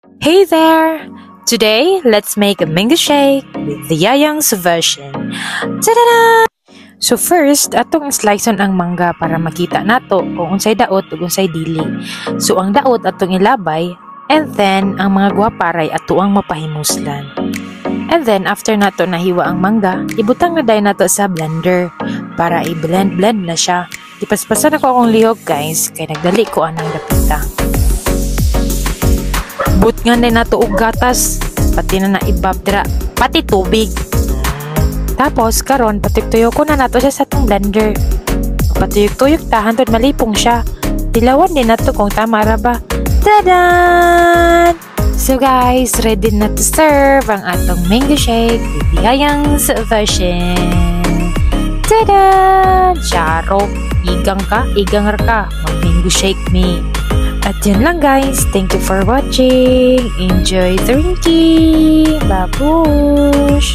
Hey there! Today, let's make a mango shake with the Yayang's version. Ta-da! So first, atong sliceon ang mangga para makita nato kung unsay daot ug unsay dili. So ang daot atong ilabay, and then ang mga guwaparay ato ang mapahimuslan. And then after nato nahiwa ang mangga, ibutang na dayon nato sa blender para i-blend na siya. Ipaspasan ako akong lihok guys, kay nagdali ko anang dapita. But nga na nato og gatas, pati na naibab dira, pati tubig. Tapos karon patuyok ko na nato siya sa tong blender. Patuyok ta hantod malipong siya. Dilawan din nato kung tama ra ba. Tadan! So guys, ready na to serve ang atong mango shake with Yayang's version. Tadan! Charo, igang ra ka, mag-mango shake me. At yun lang guys, thank you for watching. Enjoy drinking. Babush!